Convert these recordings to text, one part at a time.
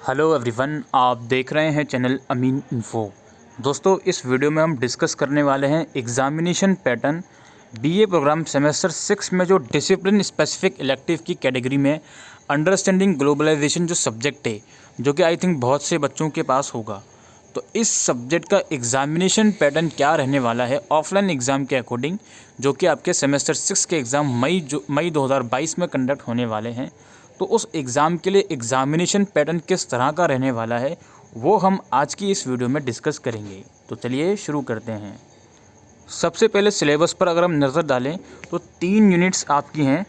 Hello everyone, आप देख रहे हैं चैनल अमीन इन्फो। दोस्तों, इस वीडियो में हम डिस्कस करने वाले हैं examination pattern BA program semester 6 में जो डिसिप्लिन स्पेसिफिक इलेक्टिव की कैटेगरी में अंडरस्टैंडिंग ग्लोबलाइजेशन जो सब्जेक्ट है, जो कि आई थिंक बहुत से बच्चों के पास होगा। तो इस सब्जेक्ट का एग्जामिनेशन पैटर्न क्या रहने वाला है ऑफलाइन एग्ज़ाम के अकॉर्डिंग, जो कि आपके सेमेस्टर 6 के एग्ज़ाम मई 2022 में कंडक्ट होने वाले हैं। तो उस एग्ज़ाम के लिए एग्ज़ामिनेशन पैटर्न किस तरह का रहने वाला है वो हम आज की इस वीडियो में डिस्कस करेंगे। तो चलिए शुरू करते हैं। सबसे पहले सिलेबस पर अगर हम नज़र डालें तो 3 यूनिट्स आपकी हैं।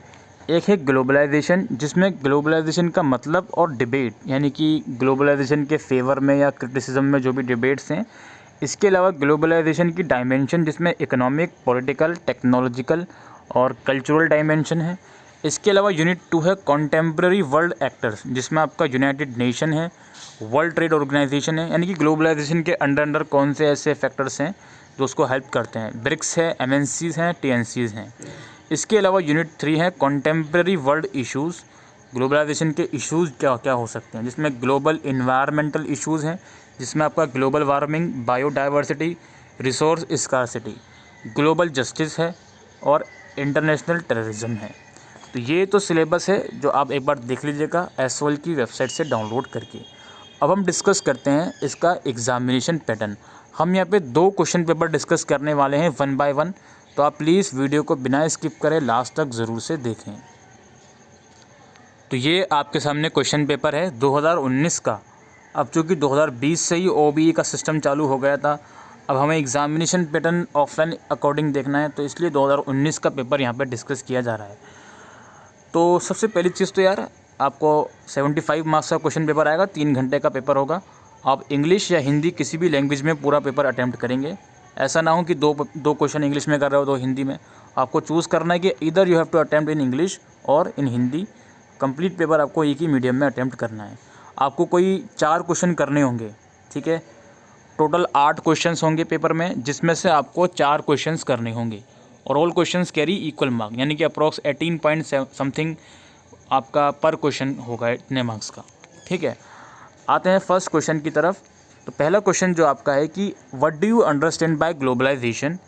एक है ग्लोबलाइजेशन, जिसमें ग्लोबलाइजेशन का मतलब और डिबेट, यानी कि ग्लोबलाइजेशन के फेवर में या क्रिटिसिज्म में जो भी डिबेट्स हैं। इसके अलावा ग्लोबलाइजेशन की डायमेंशन, जिसमें इकोनॉमिक, पॉलिटिकल, टेक्नोलॉजिकल और कल्चरल डायमेंशन है। इसके अलावा यूनिट 2 है कॉन्टेम्प्रेरी वर्ल्ड एक्टर्स, जिसमें आपका यूनाइटेड नेशन है, वर्ल्ड ट्रेड ऑर्गेनाइजेशन है, यानी कि ग्लोबलाइजेशन के अंडर कौन से ऐसे फैक्टर्स हैं जो उसको हेल्प करते हैं। ब्रिक्स है, एमएनसीज हैं, टीएनसीज हैं। इसके अलावा यूनिट 3 है कॉन्टेम्प्रेरी वर्ल्ड इश्यूज़, ग्लोबलाइजेशन के इश्यूज़ क्या क्या हो सकते हैं, जिसमें ग्लोबल इन्वायरमेंटल इश्यूज़ हैं, जिसमें आपका global warming, biodiversity, resource scarcity, global justice है और इंटरनेशनल टेररिज्म है। तो ये तो सिलेबस है जो आप एक बार देख लीजिएगा एसओएल की वेबसाइट से डाउनलोड करके। अब हम डिस्कस करते हैं इसका एग्ज़ामिनेशन पैटर्न। हम यहाँ पे 2 क्वेश्चन पेपर डिस्कस करने वाले हैं 1 बाय 1, तो आप प्लीज़ वीडियो को बिना स्किप करें लास्ट तक ज़रूर से देखें। तो ये आपके सामने क्वेश्चन पेपर है 2019 का। अब चूँकि 2020 से ही ओबीई का सिस्टम चालू हो गया था, अब हमें एग्ज़ामिनेशन पैटर्न ऑफलाइन अकॉर्डिंग देखना है, तो इसलिए 2019 का पेपर यहाँ पर डिस्कस किया जा रहा है। तो सबसे पहली चीज़ तो यार, आपको 75 मार्क्स का क्वेश्चन पेपर आएगा, 3 घंटे का पेपर होगा। आप इंग्लिश या हिंदी किसी भी लैंग्वेज में पूरा पेपर अटैम्प्ट करेंगे। ऐसा ना हो कि दो क्वेश्चन इंग्लिश में कर रहे हो, 2 हिंदी में। आपको चूज़ करना है कि इधर you have to attempt in English और इन हिंदी। कंप्लीट पेपर आपको एक ही मीडियम में अटैम्प्ट करना है। आपको कोई 4 क्वेश्चन करने होंगे, ठीक है। टोटल 8 क्वेश्चन होंगे पेपर में, जिसमें से आपको 4 क्वेश्चन करने होंगे और all questions carry equal mark, यानी कि अप्रॉक्स 18 पॉइंट समथिंग आपका पर क्वेश्चन होगा इतने मार्क्स का, ठीक है। आते हैं फर्स्ट क्वेश्चन की तरफ। तो पहला क्वेश्चन जो आपका है कि what do you understand by globalisation,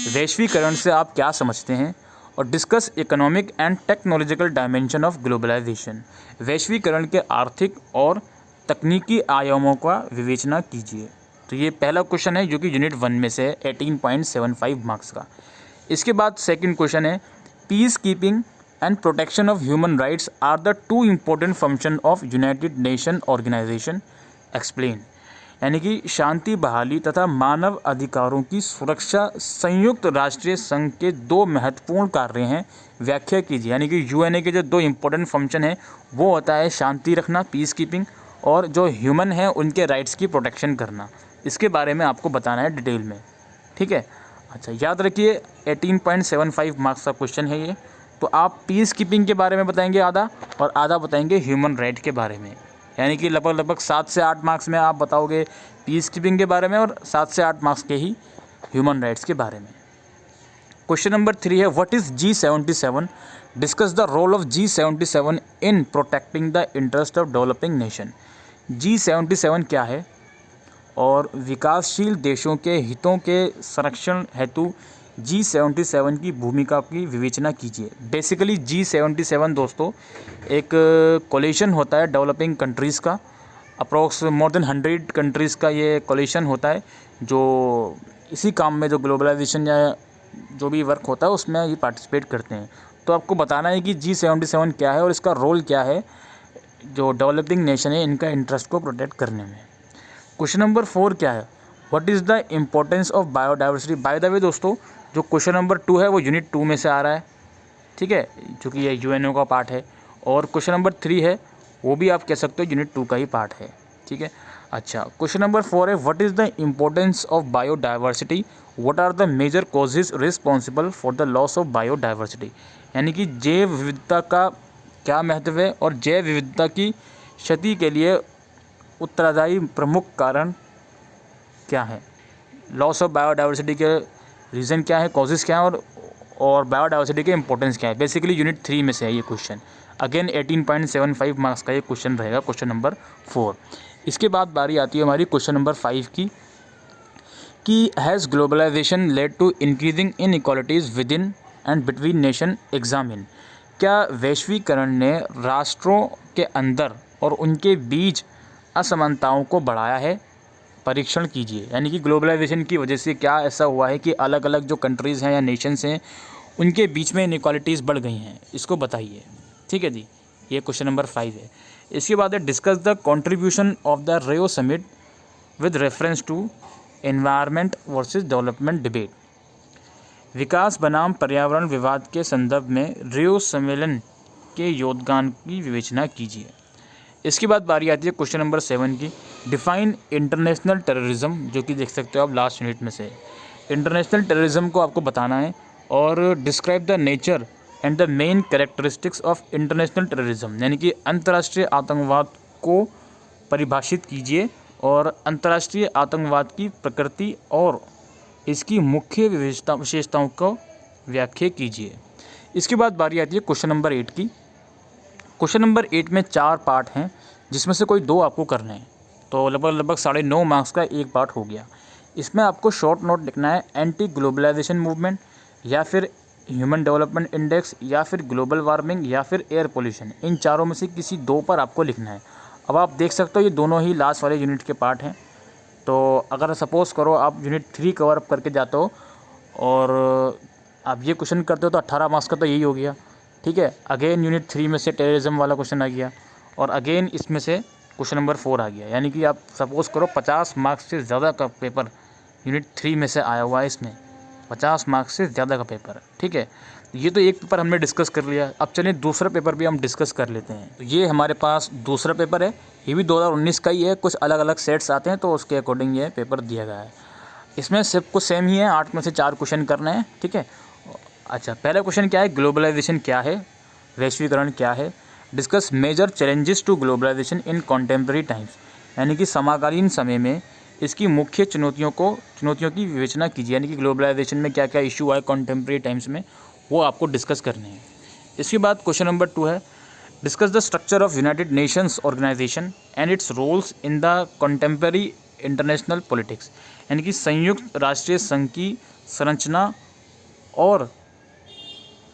वैश्वीकरण से आप क्या समझते हैं, और discuss economic and technological dimension of globalisation, वैश्वीकरण के आर्थिक और तकनीकी आयामों का विवेचना कीजिए। तो ये पहला क्वेश्चन है जो कि यूनिट 1 में से है 18.75 मार्क्स का। इसके बाद सेकंड क्वेश्चन है peacekeeping and protection of human rights are the 2 important function of United Nation organisation, explain, यानी कि शांति बहाली तथा मानव अधिकारों की सुरक्षा संयुक्त राष्ट्रीय संघ के 2 महत्वपूर्ण कार्य हैं, व्याख्या कीजिए। यानी कि यूएनए के जो 2 इम्पोर्टेंट फंक्शन है वो होता है शांति रखना, पीस कीपिंग, और जो ह्यूमन है उनके राइट्स की प्रोटेक्शन करना। इसके बारे में आपको बताना है डिटेल में, ठीक है। अच्छा, याद रखिए 18.75 मार्क्स का क्वेश्चन है ये। तो आप पीस कीपिंग के बारे में बताएंगे आधा, और आधा बताएंगे ह्यूमन राइट के बारे में, यानी कि लगभग 7 से 8 मार्क्स में आप बताओगे पीस कीपिंग के बारे में और 7 से 8 मार्क्स के ही ह्यूमन राइट्स के बारे में। क्वेश्चन नंबर 3 है what is G77, discuss the role of G77 in protecting the interest of developing nation. G77 क्या है और विकासशील देशों के हितों के संरक्षण हेतु G77 की भूमिका की विवेचना कीजिए। बेसिकली G77 दोस्तों एक कोलिशन होता है डेवलपिंग कंट्रीज़ का, अप्रॉक्स मोर देन 100 कंट्रीज़ का ये कोलिशन होता है, जो इसी काम में, जो ग्लोबलाइजेशन या जो भी वर्क होता है उसमें ये पार्टिसिपेट करते हैं। तो आपको बताना है कि G77 क्या है और इसका रोल क्या है, जो डेवलपिंग नेशन है इनका इंटरेस्ट को प्रोटेक्ट करने में। क्वेश्चन नंबर 4 क्या है, what is the importance of biodiversity. By the way दोस्तों, जो क्वेश्चन नंबर 2 है वो यूनिट 2 में से आ रहा है, ठीक है, चूँकि ये यूएनओ का पार्ट है। और क्वेश्चन नंबर 3 है वो भी आप कह सकते हो यूनिट 2 का ही पार्ट है, ठीक है। अच्छा, क्वेश्चन नंबर 4 है what is the importance of biodiversity, what are the major causes responsible for the loss of biodiversity, यानी कि जैव विविधता का क्या महत्व है और जैव विविधता की क्षति के लिए उत्तरदायी प्रमुख कारण क्या है। लॉस ऑफ बायोडाइवर्सिटी के रीज़न क्या है, कॉजेज़ क्या है, और बायोडाइवर्सिटी के इंपॉर्टेंस क्या है। बेसिकली यूनिट 3 में से है ये क्वेश्चन। अगेन 18.75 मार्क्स का ये क्वेश्चन रहेगा, क्वेश्चन नंबर 4। इसके बाद बारी आती है हमारी क्वेश्चन नंबर 5 की, कि has globalisation led to increasing inequalities within and between nation examine. क्या वैश्वीकरण ने राष्ट्रों के अंदर और उनके बीच असमानताओं को बढ़ाया है? परीक्षण कीजिए। यानी कि ग्लोबलाइजेशन की वजह से क्या ऐसा हुआ है कि अलग अलग जो कंट्रीज़ हैं या नेशंस हैं उनके बीच में इनइक्वालिटीज़ बढ़ गई हैं, इसको बताइए। ठीक है जी, ये क्वेश्चन नंबर 5 है। इसके बाद है discuss the contribution of the Rio summit with reference to environment versus development debate. विकास बनाम पर्यावरण विवाद के संदर्भ में रियो सम्मेलन के योगदान की विवेचना कीजिए। इसके बाद बारी आती है क्वेश्चन नंबर 7 की, डिफाइन इंटरनेशनल टेररिज्म, जो कि देख सकते हो आप लास्ट यूनिट में से। इंटरनेशनल टेररिज्म को आपको बताना है और describe the nature and the main characteristics of international terrorism, यानी कि अंतर्राष्ट्रीय आतंकवाद को परिभाषित कीजिए और अंतर्राष्ट्रीय आतंकवाद की प्रकृति और इसकी मुख्य विशेषताओं को व्याख्या कीजिए। इसके बाद बारी आती है क्वेश्चन नंबर 8 की। क्वेश्चन नंबर 8 में 4 पार्ट हैं, जिसमें से कोई 2 आपको करने हैं, तो लगभग 9.5 मार्क्स का एक पार्ट हो गया। इसमें आपको शॉर्ट नोट लिखना है, एंटी ग्लोबलाइजेशन मूवमेंट या फिर ह्यूमन डेवलपमेंट इंडेक्स या फिर ग्लोबल वार्मिंग या फिर एयर पोल्यूशन। इन चारों में से किसी 2 पर आपको लिखना है। अब आप देख सकते हो ये दोनों ही लास्ट वाले यूनिट के पार्ट हैं। तो अगर सपोज़ करो आप यूनिट 3 कवर अप करके जाते हो और आप ये क्वेश्चन करते हो तो 18 मार्क्स का तो यही हो गया। ठीक है, अगेन यूनिट 3 में से टेररिज्म वाला क्वेश्चन आ गया और अगेन इसमें से क्वेश्चन नंबर 4 आ गया। यानी कि आप सपोज़ करो 50 मार्क्स से ज़्यादा का पेपर यूनिट 3 में से आया हुआ है, इसमें 50 मार्क्स से ज़्यादा का पेपर। ठीक है, ये तो एक पेपर हमने डिस्कस कर लिया। अब चलिए दूसरा पेपर भी हम डिस्कस कर लेते हैं। तो ये हमारे पास दूसरा पेपर है, ये भी 2019 का ही है, कुछ अलग अलग सेट्स आते हैं तो उसके अकॉर्डिंग ये पेपर दिया गया है। इसमें सब कुछ सेम ही है, 8 में से 4 क्वेश्चन करने हैं। ठीक है, अच्छा पहला क्वेश्चन क्या है, ग्लोबलाइजेशन क्या है, वैश्वीकरण क्या है। Discuss major challenges to globalisation in contemporary times, यानी कि समकालीन समय में इसकी मुख्य चुनौतियों की विवेचना कीजिए। यानी कि ग्लोबलाइजेशन में क्या क्या इशू आए कॉन्टेम्प्रेरी टाइम्स में, वो आपको डिस्कस करने हैं। इसके बाद क्वेश्चन नंबर 2 है, discuss the structure of United Nations organisation and its roles in the contemporary international politics, यानी कि संयुक्त राष्ट्रीय संघ की संरचना और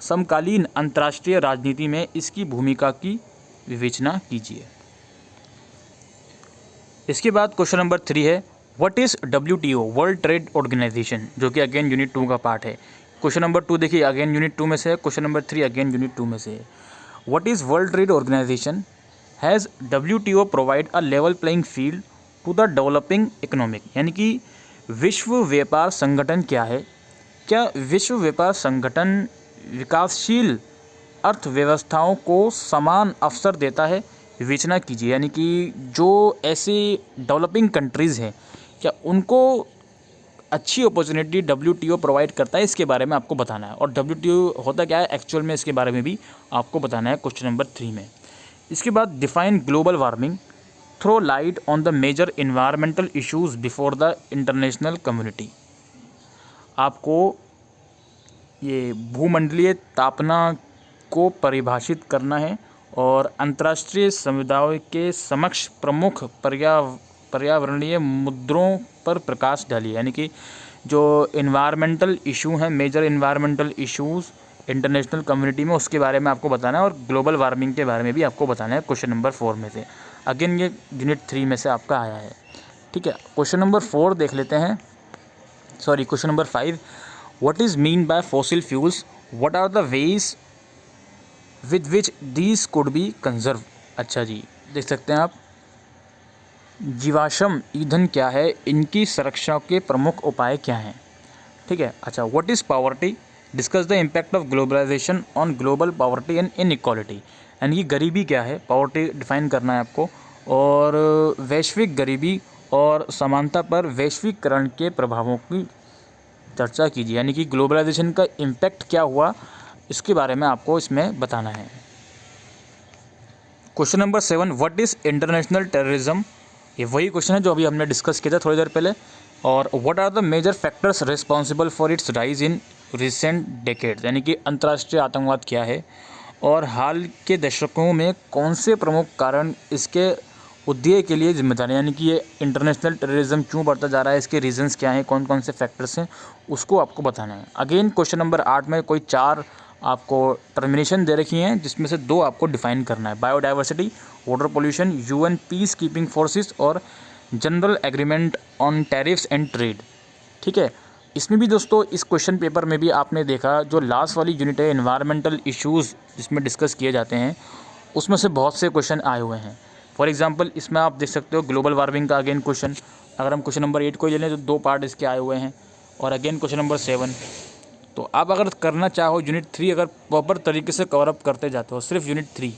समकालीन अंतर्राष्ट्रीय राजनीति में इसकी भूमिका की विवेचना कीजिए। इसके बाद क्वेश्चन नंबर 3 है, what is WTO world trade organisation, जो कि अगेन यूनिट 2 का पार्ट है। क्वेश्चन नंबर 2 देखिए अगेन यूनिट 2 में से है, क्वेश्चन नंबर 3 अगेन यूनिट 2 में से है। What is world trade organisation, has WTO provide a level playing field to the developing economic, यानी कि विश्व व्यापार संगठन क्या है। क्या विश्व व्यापार संगठन विकासशील अर्थव्यवस्थाओं को समान अवसर देता है, विवेचना कीजिए। यानी कि जो ऐसे डेवलपिंग कंट्रीज़ हैं क्या उनको अच्छी अपॉर्चुनिटी WTO प्रोवाइड करता है, इसके बारे में आपको बताना है। और WTO होता क्या है एक्चुअल में, इसके बारे में भी आपको बताना है क्वेश्चन नंबर 3 में। इसके बाद define global warming, throw light on the major environmental issues before the international community. आपको ये भूमंडलीय तापना को परिभाषित करना है और अंतर्राष्ट्रीय समुदाय के समक्ष प्रमुख पर्यावरणीय मुद्दों पर प्रकाश डालिए। यानी कि जो इन्वायरमेंटल इशू हैं, major environmental issues international community में, उसके बारे में आपको बताना है और ग्लोबल वार्मिंग के बारे में भी आपको बताना है क्वेश्चन नंबर 4 में से। अगेन ये यूनिट 3 में से आपका आया है। ठीक है, क्वेश्चन नंबर 4 देख लेते हैं, sorry question number 5, what is mean by fossil fuels, what are the ways with which these could be conserve. अच्छा जी, देख सकते हैं आप, जीवाश्म ईंधन क्या है, इनकी संरक्षण के प्रमुख उपाय क्या हैं। ठीक है, अच्छा what is poverty, discuss the impact of globalisation on global poverty and inequality, यानी कि गरीबी क्या है, पॉवर्टी डिफाइन करना है आपको। और वैश्विक गरीबी और समानता पर वैश्वीकरण के प्रभावों की चर्चा कीजिए। यानी कि ग्लोबलाइजेशन का इम्पैक्ट क्या हुआ, इसके बारे में आपको इसमें बताना है। Question number 7, what is international terrorism, ये वही क्वेश्चन है जो अभी हमने डिस्कस किया था थोड़ी देर पहले। और what are the major factors responsible for its rise in recent decades, यानी कि अंतर्राष्ट्रीय आतंकवाद क्या है और हाल के दशकों में कौन से प्रमुख कारण इसके उदय के लिए जिम्मेदार हैं, यानी कि ये इंटरनेशनल टेररिज्म क्यों बढ़ता जा रहा है, इसके रीजंस क्या हैं, कौन कौन से फैक्टर्स हैं, उसको आपको बताना है। अगेन क्वेश्चन नंबर 8 में कोई 4 आपको टर्मिनेशन दे रखी हैं, जिसमें से 2 आपको डिफाइन करना है, biodiversity, water pollution, UN peace keeping forces और general agreement on tariffs and trade. ठीक है, इसमें भी दोस्तों इस क्वेश्चन पेपर में भी आपने देखा जो लास्ट वाली यूनिट है एनवायरमेंटल इश्यूज़ जिसमें डिस्कस किए जाते हैं, उसमें से बहुत से क्वेश्चन आए हुए हैं। फॉर एग्जांपल इसमें आप देख सकते हो ग्लोबल वार्मिंग का अगेन क्वेश्चन, अगर हम क्वेश्चन नंबर 8 को ले लें तो 2 पार्ट इसके आए हुए हैं, और अगेन क्वेश्चन नंबर 7। तो आप अगर करना चाहो यूनिट 3 अगर प्रॉपर तरीके से कवर अप करते जाते हो सिर्फ यूनिट 3,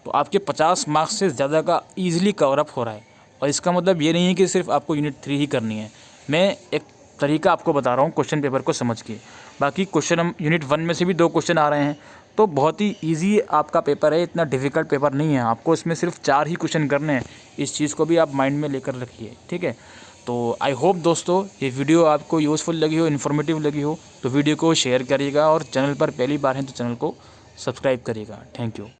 तो आपके 50 मार्क्स से ज़्यादा का ईजिली कवर अप हो रहा है। और इसका मतलब ये नहीं है कि सिर्फ आपको यूनिट 3 ही करनी है, मैं एक तरीका आपको बता रहा हूँ क्वेश्चन पेपर को समझ के। बाकी क्वेश्चन हम यूनिट 1 में से भी 2 क्वेश्चन आ रहे हैं, तो बहुत ही इजी आपका पेपर है, इतना डिफ़िकल्ट पेपर नहीं है। आपको इसमें सिर्फ 4 ही क्वेश्चन करने हैं, इस चीज़ को भी आप माइंड में लेकर रखिए। ठीक है, तो आई होप दोस्तों ये वीडियो आपको यूज़फुल लगी हो, इन्फॉर्मेटिव लगी हो, तो वीडियो को शेयर करिएगा और चैनल पर पहली बार हैं तो चैनल को सब्सक्राइब करिएगा। Thank you.